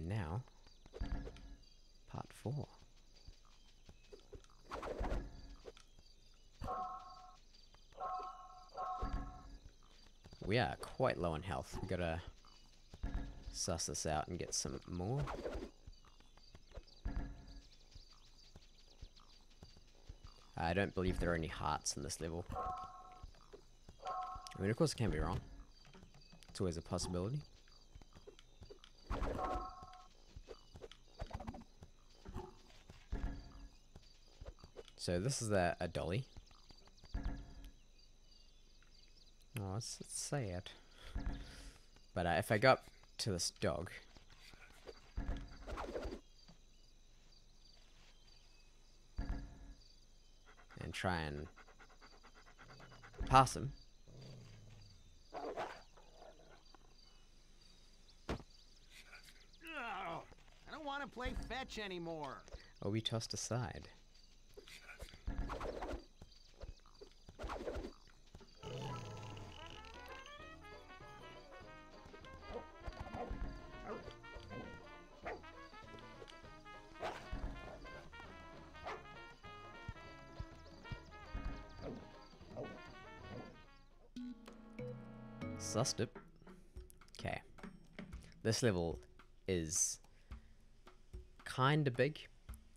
now, part 4. We are quite low on health. We gotta suss this out and get some more. I don't believe there are any hearts in this level. I mean, of course, I can be wrong. It's always a possibility. So this is a dolly. Oh, it's sad. But if I go up to this dog, and try and pass him. I don't want to play fetch anymore. Or we tossed aside. Sussed it. Okay. This level is kinda big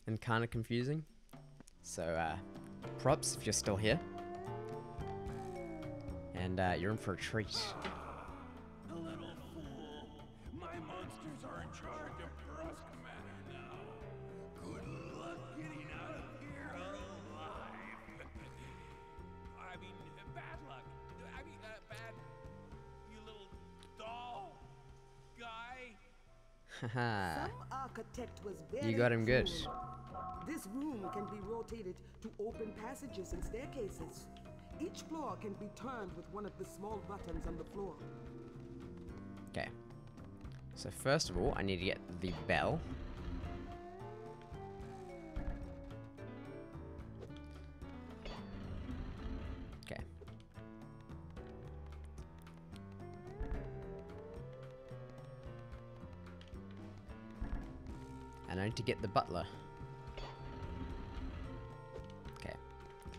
and kinda confusing. So, props if you're still here. And you're in for a treat. The little fool. My monsters are in charge of Brusque Manor now. Good luck getting out of here alive. I mean, bad luck. I mean, bad... You little doll guy. Haha. Some architect was very You got him good. cruel. This room can be rotated to open passages and staircases. Each floor can be turned with one of the small buttons on the floor. Okay. So first of all, I need to get the bell. Okay. And I need to get the butler. Okay.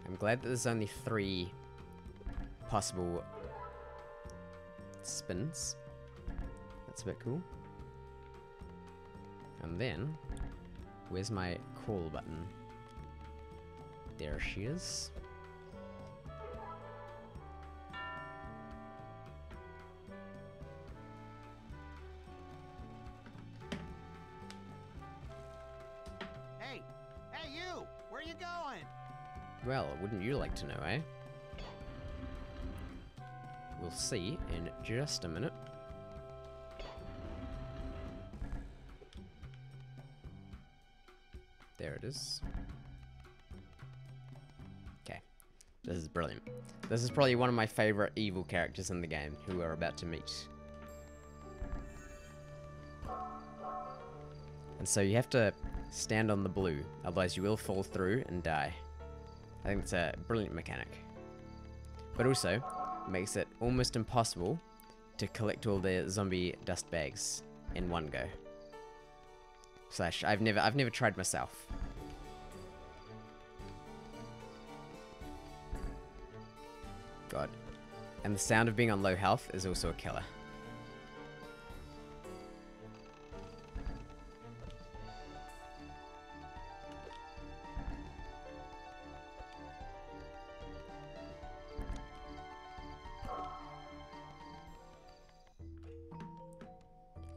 I'm glad that there's only 3 possible spins. That's a bit cool. And then, where's my call button? There she is. Hey, you! Where are you going? Well, wouldn't you like to know, eh? We'll see in just a minute. There it is. Okay. This is brilliant. This is probably one of my favorite evil characters in the game who we're about to meet. And so you have to stand on the blue, otherwise you will fall through and die. I think it's a brilliant mechanic. But also, makes it almost impossible to collect all the zombie dust bags in one go. Slash, I've never tried myself. God. And the sound of being on low health is also a killer.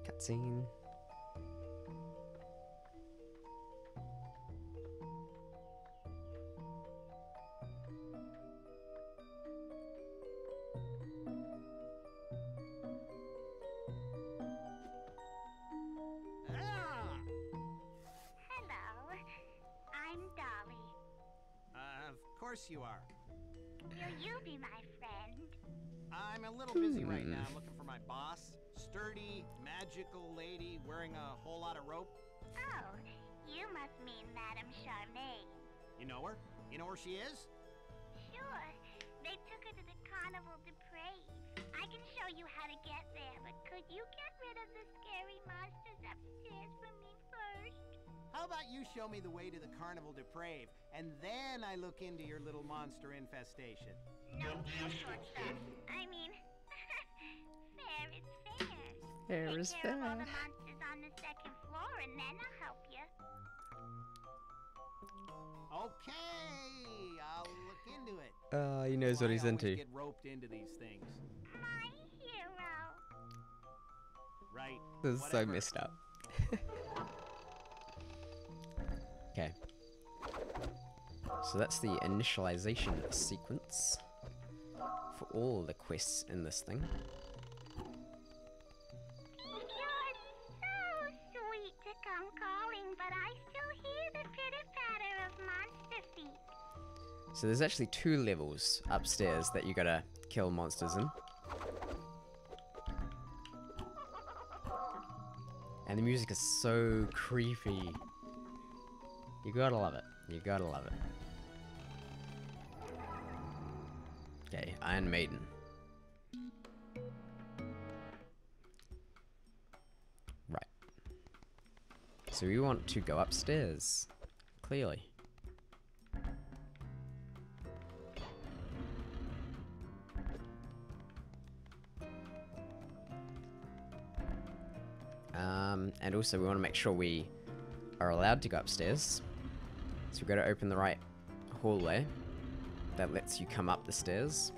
Cutscene. Ah! Hello, I'm Dolly. Of course you are. Will you be my friend? I'm a little busy right now. I'm looking for my boss. Sturdy, magical lady wearing a whole lot of rope. Oh, you must mean Madame Charmaine. You know her? You know where she is? Sure, they took her to the Carnival de Praise. I can show you how to get there, but could you get rid of the scary monsters upstairs? upstairs for me first? How about you show me the way to the Carnival Depraved, and then I look into your little monster infestation? No, no short stuff. I mean, fair is fair. Fair Take is care of all fair. the monsters on the second floor, and then I'll help you. Okay, I'll look into it. He knows what he's I always into. get roped into these things. My hero. Right. This is so whatever. messed up. Okay. So that's the initialization sequence for all the quests in this thing. You're so sweet to come calling, but I still hear the pitter-patter of monster feet. So there's actually 2 levels upstairs that you gotta kill monsters in. And the music is so creepy. You gotta love it. You gotta love it. Okay, Iron Maiden. Right. So we want to go upstairs. Clearly. And also we want to make sure we are allowed to go upstairs. So we've got to open the right hallway that lets you come up the stairs.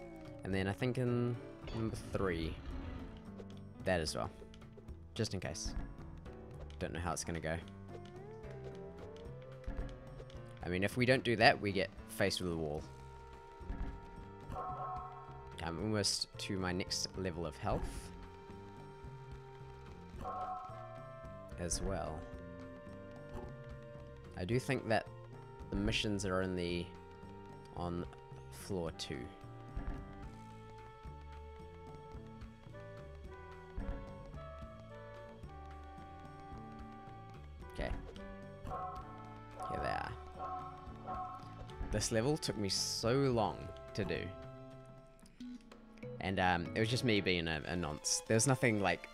And then I think in number 3, that as well. Just in case. Don't know how it's going to go. I mean, if we don't do that, we get faced with a wall. I'm almost to my next level of health. As well. I do think that the missions are on floor 2. Okay. Here they are. This level took me so long to do. And it was just me being a nonce. There was nothing like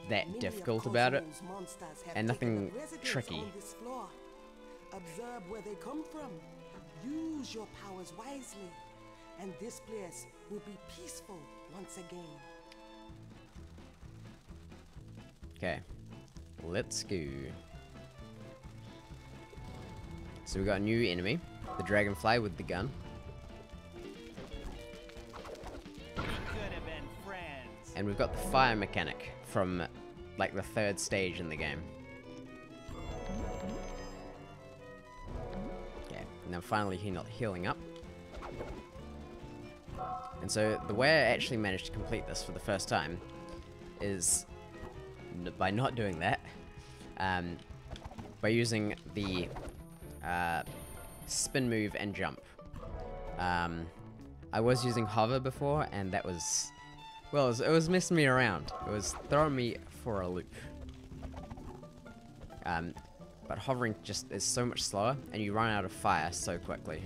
that Many of difficult about it, Cosmo's monsters have and taken nothing up residence tricky. on this floor. Observe where they come from. Use your powers wisely, and this place will be peaceful once again. Okay, let's go. So we got a new enemy, the dragonfly with the gun, We could have been friends. and we've got the fire mechanic from like the 3rd stage in the game. Okay, now finally healing up. And so the way I actually managed to complete this for the first time is by not doing that, by using the spin move and jump. I was using hover before, and that was, well, it was messing me around. It was throwing me for a loop. But hovering just is so much slower, and you run out of fire so quickly.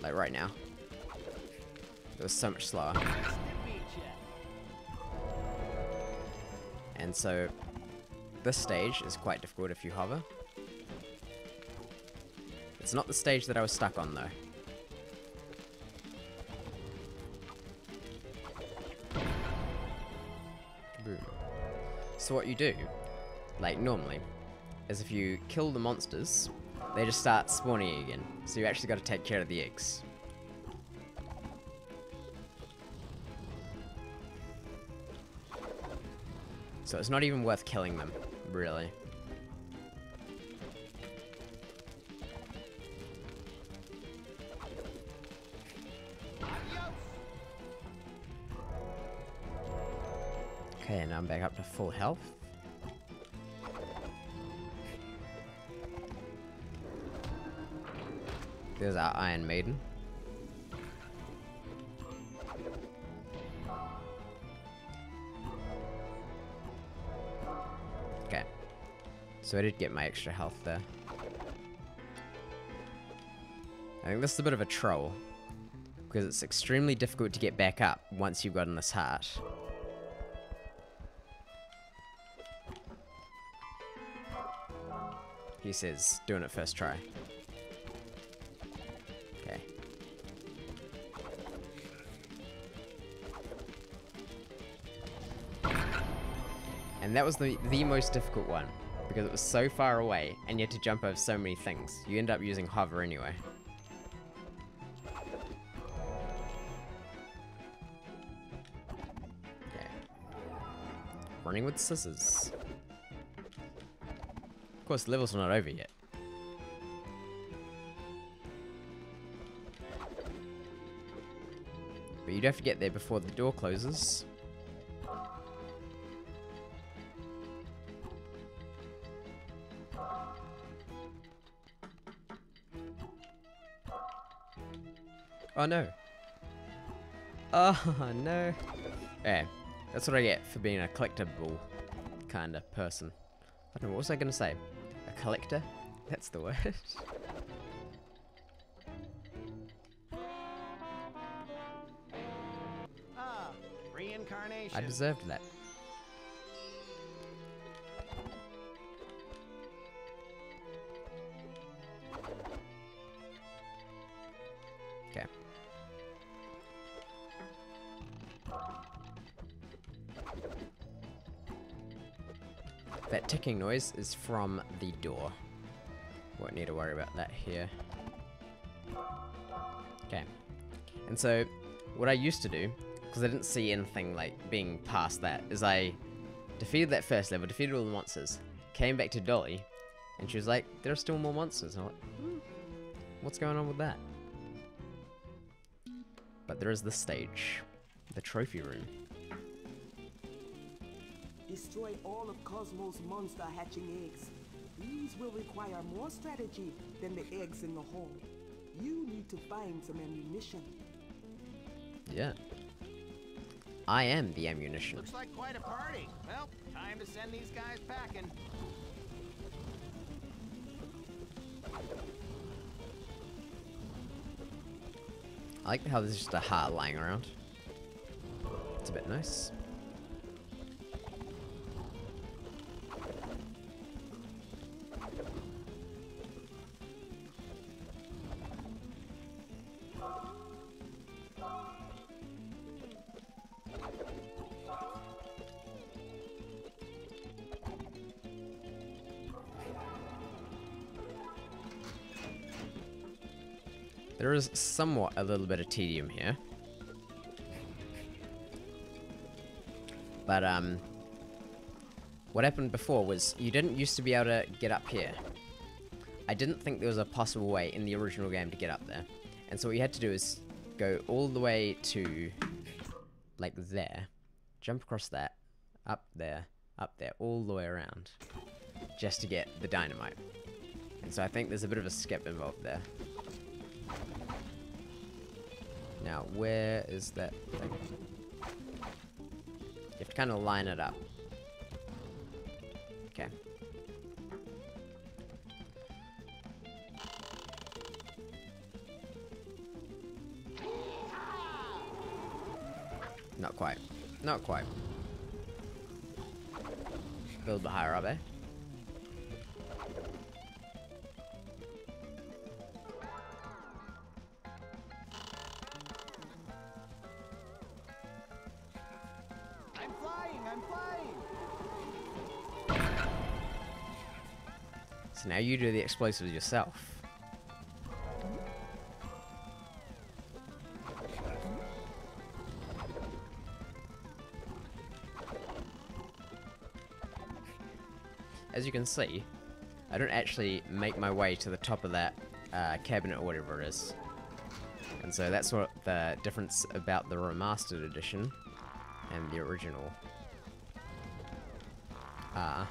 Like right now. It was so much slower. Nice to meet ya. And so this stage is quite difficult if you hover. It's not the stage that I was stuck on though. Boom. So what you do, like normally, is if you kill the monsters, they just start spawning again. So you actually got to take care of the eggs. So it's not even worth killing them, really. Okay, now I'm back up to full health. There's our Iron Maiden. Okay. So I did get my extra health there. I think this is a bit of a troll, because it's extremely difficult to get back up once you've gotten this heart. He says, doing it first try. Okay. And that was the most difficult one, because it was so far away, and you had to jump over so many things. You end up using hover anyway. Okay. Running with scissors. Of course, the level's not over yet. But you do have to get there before the door closes. Oh no. Oh no. Yeah, that's what I get for being a collectible kind of person. I don't know, what was I going to say? A collector? That's the word. Ah, reincarnation. I deserved that. Okay. That ticking noise is from the door. Won't need to worry about that here. Okay. And so, what I used to do, because I didn't see anything like being past that, is I defeated that first level, defeated all the monsters, came back to Dolly, and she was like, there are still more monsters. And I'm like, what's going on with that? But there is this stage, the trophy room. Destroy all of Cosmos' monster hatching eggs. These will require more strategy than the eggs in the hole. You need to find some ammunition. Yeah. I am the ammunition. Looks like quite a party. Well, time to send these guys packing. I like how there's just a heart lying around. It's a bit nice. There is somewhat a little bit of tedium here. But, what happened before was you didn't used to be able to get up here. I didn't think there was a possible way in the original game to get up there. And so what you had to do is go all the way to, like there, jump across that, up there, all the way around, just to get the dynamite. And so I think there's a bit of a skip involved there. Now, where is that thing? You have to kind of line it up. Okay. Not quite. Not quite. A little bit higher up, eh? So now you do the explosives yourself. As you can see, I don't actually make my way to the top of that cabinet or whatever it is. And so that's what the difference about the remastered edition and the original are.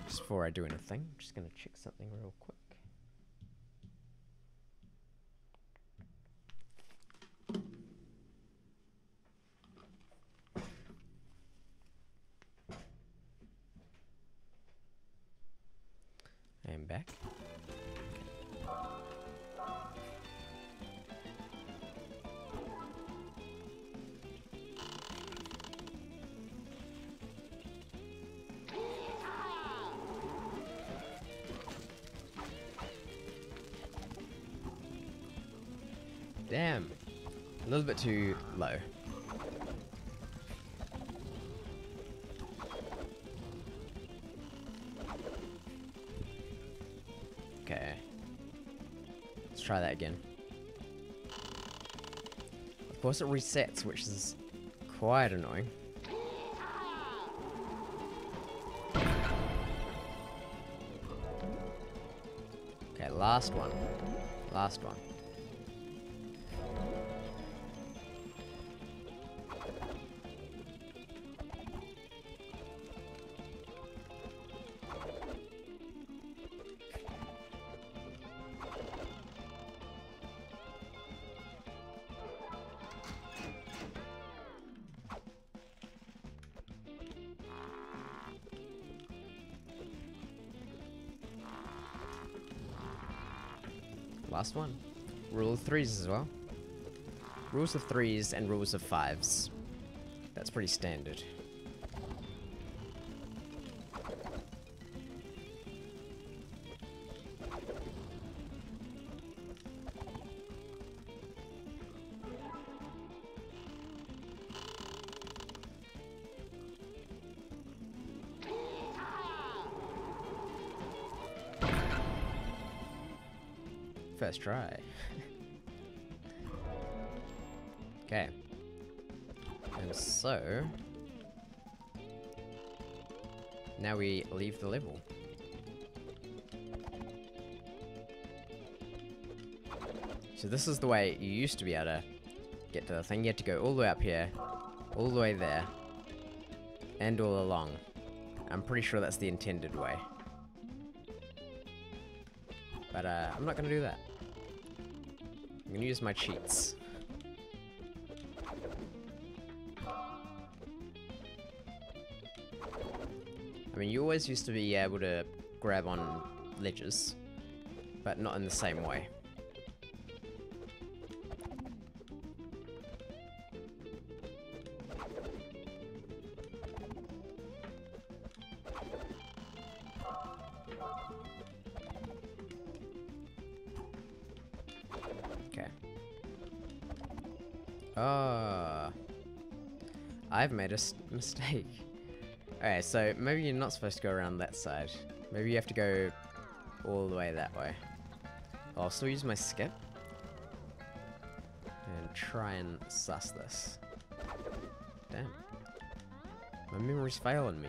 Before I do anything, I'm just going to check something real quick. going back. Damn. A little bit too low. Okay. Let's try that again. Of course it resets, which is quite annoying. Okay, last one. Last one. Last one. Rule of threes as well. Rules of threes and rules of fives. That's pretty standard. First try. Okay. And so... now we leave the level. So this is the way you used to be able to get to the thing. You had to go all the way up here, all the way there, and all along. I'm pretty sure that's the intended way. But I'm not gonna do that. I'm gonna use my cheats. I mean, you always used to be able to grab on ledges, but not in the same way. Okay. Oh, I've made a mistake. Okay, so maybe you're not supposed to go around that side. Maybe you have to go all the way that way. I'll still use my skip and try and suss this. Damn. My memory's failing me.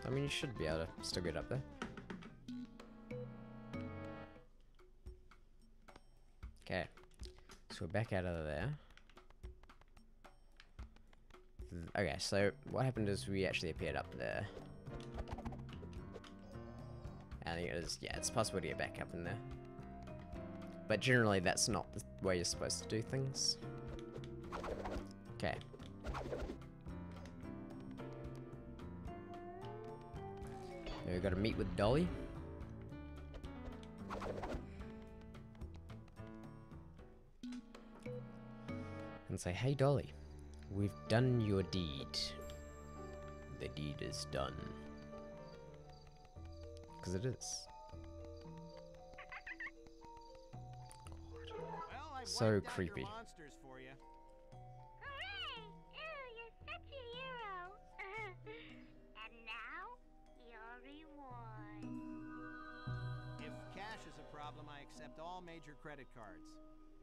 I mean, you should be able to still get up there. Okay. So we're back out of there. Okay, so what happened is we actually appeared up there. I think it is, yeah, it's possible to get back up in there. But generally that's not the way you're supposed to do things. Okay. Now we've got to meet with Dolly. And say, hey Dolly, we've done your deed. The deed is done. Because it is. Well, I've So wiped out creepy. your monsters for you. Hooray! Ooh, you're such a hero. And now, your reward. If cash is a problem, I accept all major credit cards.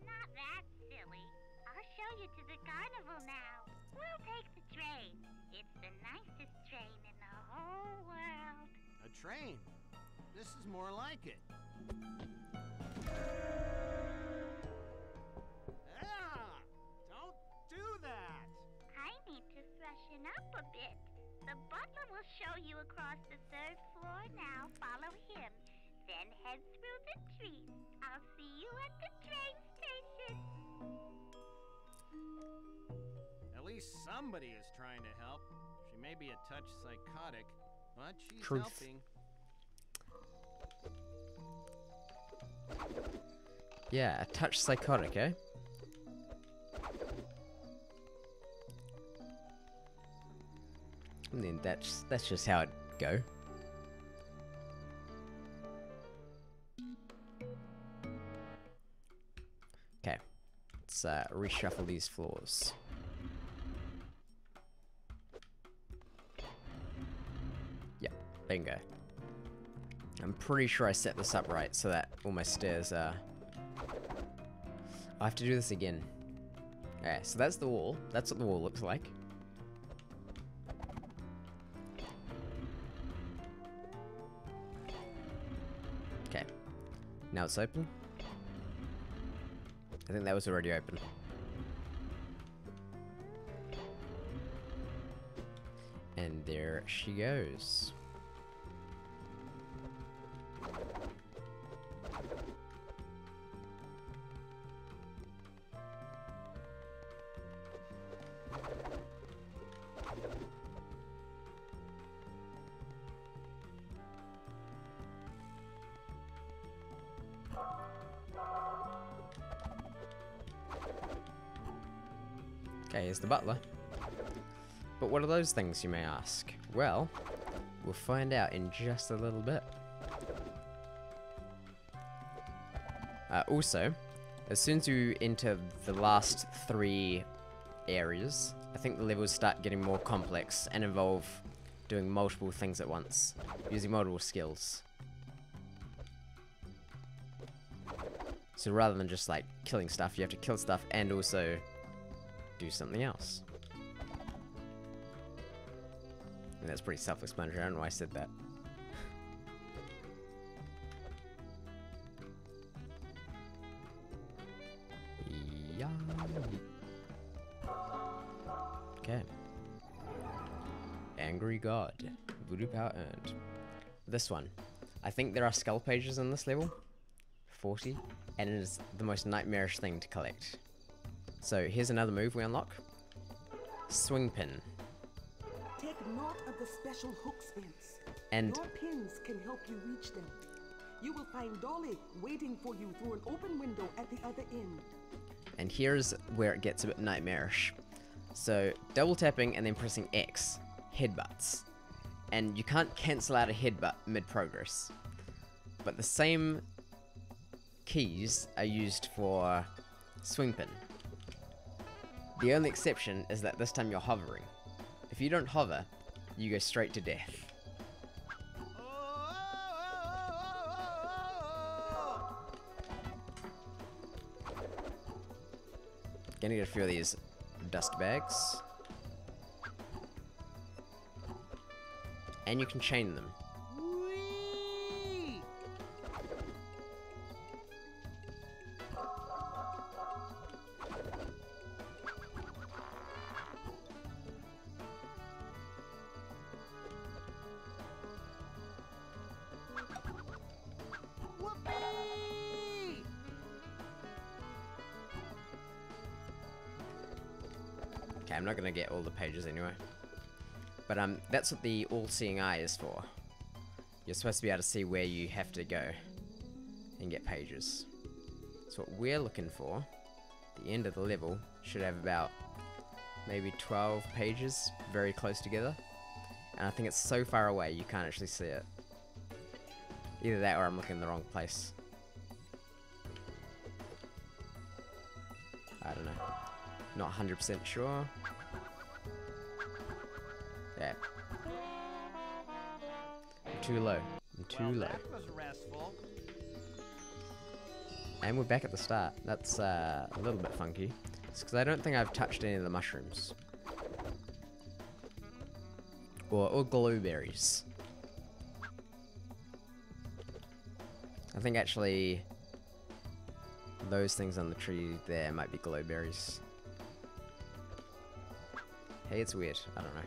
Not that silly. I'll show you to the carnival now. We'll take the train. It's the nicest train in the whole world. A train? This is more like it. Ah! Don't do that! I need to freshen up a bit. The butler will show you across the third floor now. Follow him. Then head through the trees. I'll see you at the train station. At least somebody is trying to help. She may be a touch psychotic, but she's Truth. helping. Yeah, a touch psychotic, eh? And then that's just how it go. Okay, let's reshuffle these floors. Yeah, bingo. I'm pretty sure I set this up right so that all my stairs are... I have to do this again. Okay, so that's the wall. That's what the wall looks like. Okay. Now it's open. I think that was already open. And there she goes. Okay, here's the butler. But what are those things, you may ask? Well, we'll find out in just a little bit. Also, as soon as you enter the last 3 areas, I think the levels start getting more complex and involve doing multiple things at once, using multiple skills. So rather than just like killing stuff, you have to kill stuff and also do something else. And that's pretty self-explanatory. I don't know why I said that. Yeah. Okay. Angry God. Voodoo power earned. This one. I think there are skull pages in this level. 40. And it is the most nightmarish thing to collect. So here's another move we unlock. Swing pin. Take note of the special hooks, Vince. And Your pins can help you reach them. You will find Dolly waiting for you through an open window at the other end. And here's where it gets a bit nightmarish. So double tapping and then pressing X. Headbutts. And you can't cancel out a headbutt mid-progress. But the same keys are used for swing pin. The only exception is that this time you're hovering. If you don't hover, you go straight to death. Gonna get a few of these dust bags. And you can chain them. Whee! Whoopee! Okay, I'm not gonna get all the pages anyway. But that's what the all-seeing eye is for. You're supposed to be able to see where you have to go and get pages. So what we're looking for, the end of the level, should have about maybe 12 pages very close together. And I think it's so far away you can't actually see it. Either that or I'm looking in the wrong place. I don't know. Not 100% sure. Yeah. I'm too low. I'm too low. That was restful. And we're back at the start. That's a little bit funky. It's because I don't think I've touched any of the mushrooms. Or glowberries. I think actually those things on the tree there might be glowberries. Hey, it's weird. I don't know.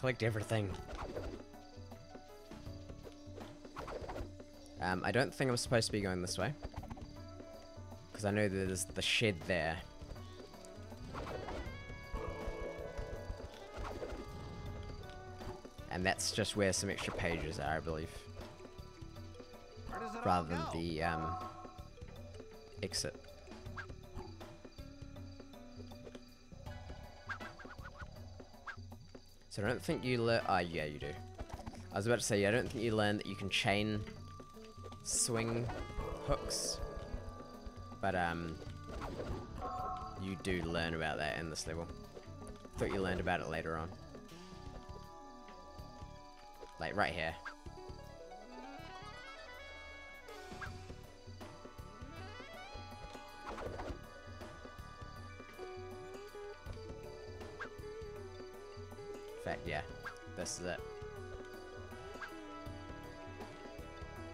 collect everything. I don't think I'm supposed to be going this way. Because I know there's the shed there. And that's just where some extra pages are, I believe. Where does it all Rather than go? the, exit. So I don't think you learn. Ah, yeah, you do. I was about to say, yeah, I don't think you learn that you can chain swing hooks, but you do learn about that in this level. Thought you learned about it later on, like right here. In fact, yeah, this is it.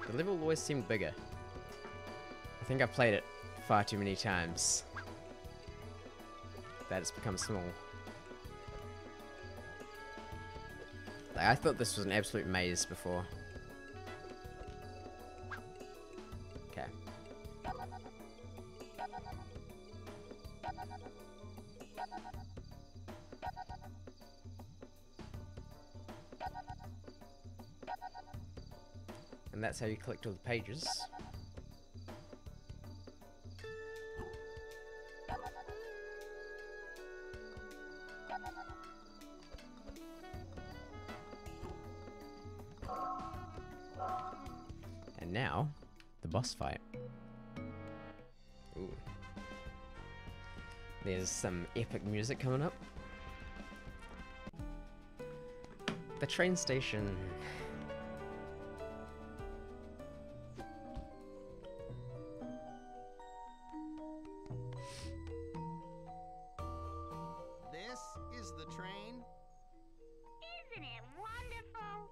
The level always seemed bigger. I think I've played it far too many times that it's become small. Like, I thought this was an absolute maze before. Okay. And that's how you collect all the pages. And now, the boss fight. Ooh. There's some epic music coming up. The train station. This is the train? Isn't it wonderful?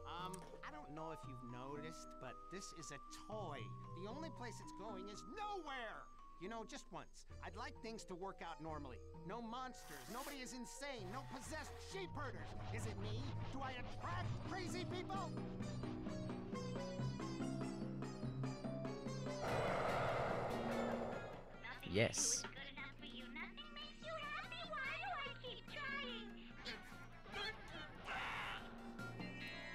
I don't know if you've noticed, but this is a toy. The only place it's going is nowhere! You know, just once. I'd like things to work out normally. No monsters, nobody is insane, no possessed sheep herders. Is it me? Do I attract crazy people? Nothing Yes. good enough for you. Nothing makes you happy. Why do I keep trying?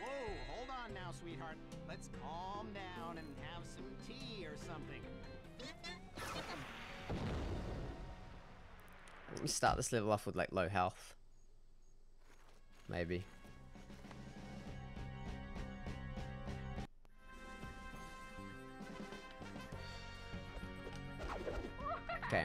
Whoa, hold on now, sweetheart. Let's calm down and have some tea or something. Let me start this level off with like low health. Maybe. Okay.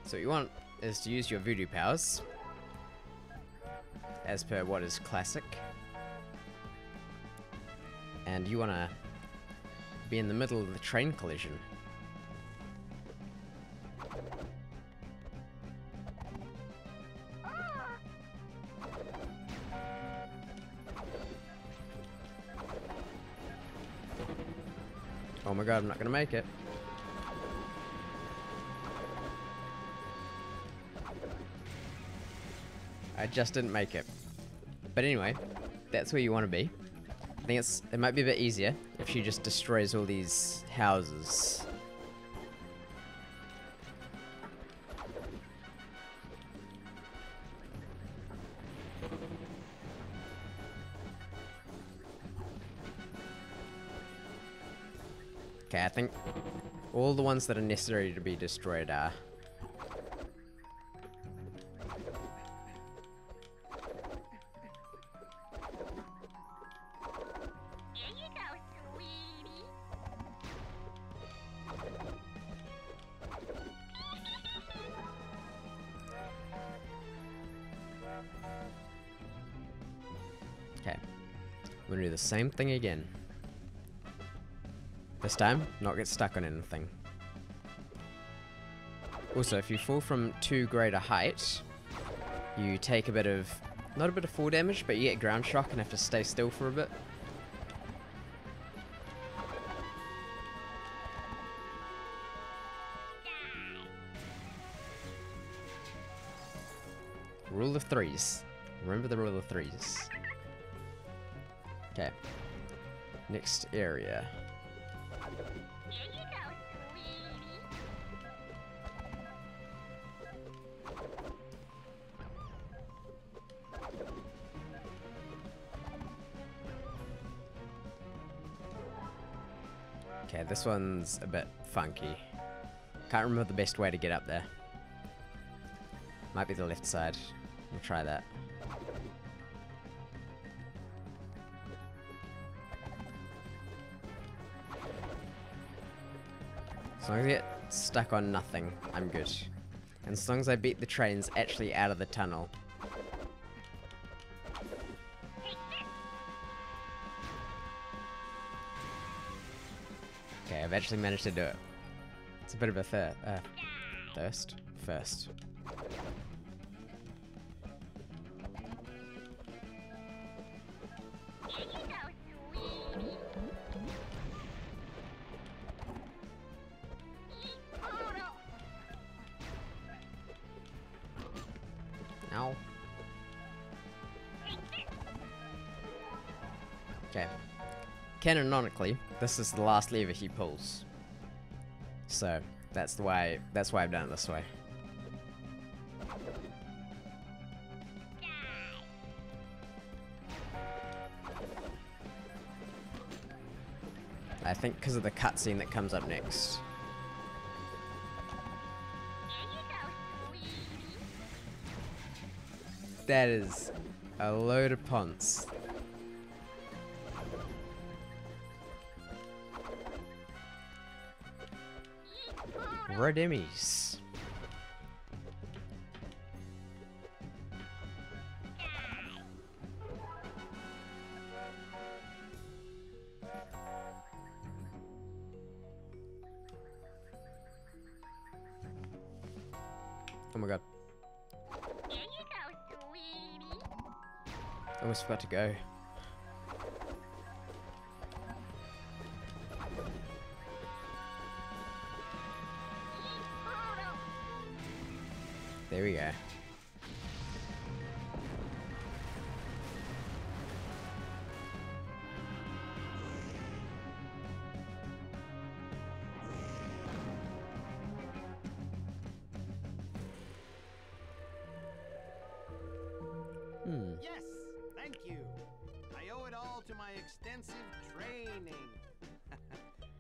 So what you want is to use your voodoo powers, as per what is classic. And you want to be in the middle of the train collision. Oh my god, I'm not gonna make it. I just didn't make it. But anyway, that's where you want to be. I think it might be a bit easier if she just destroys all these houses. Okay, I think all the ones that are necessary to be destroyed are. Here you go, sweetie. Okay, we're gonna do the same thing again. This time, not get stuck on anything. Also, if you fall from too great a height, you take a bit of Not a bit of full damage, but you get ground shock and have to stay still for a bit. Rule of threes. Remember the rule of threes. Okay. Next area. Here you go, sweetie. Okay, this one's a bit funky. Can't remember the best way to get up there. Might be the left side. We'll try that. As long as I get stuck on nothing, I'm good. And as long as I beat the trains actually out of the tunnel. Okay, I've actually managed to do it. It's a bit of a thirst. First. Here you go, sweetie. Ow. Okay. Canonically, this is the last lever he pulls. So that's why I've done it this way. I think because of the cutscene that comes up next. Here you go, sweetie. That is a load of ponce. Rodemies. Oh my god. Here you go, sweetie. Almost forgot to go. There we go. Yes, thank you. I owe it all to my extensive training.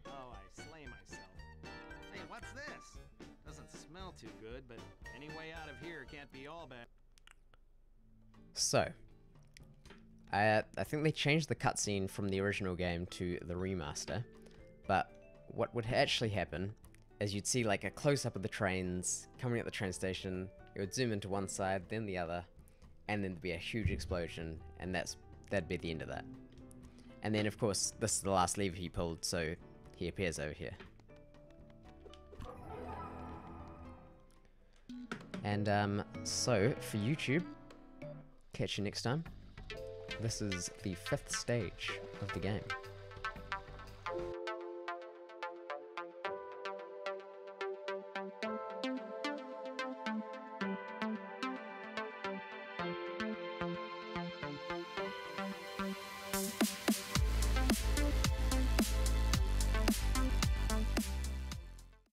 Oh, I slay myself. Hey, what's this? Doesn't smell too good, but any way out of here can't be all bad. So, I think they changed the cutscene from the original game to the remaster, but what would actually happen is you'd see like a close-up of the trains coming at the train station, it would zoom into one side, then the other, and then there'd be a huge explosion, and that'd be the end of that. And then of course, this is the last lever he pulled, so he appears over here. And so, for YouTube, catch you next time. This is the 5th stage of the game.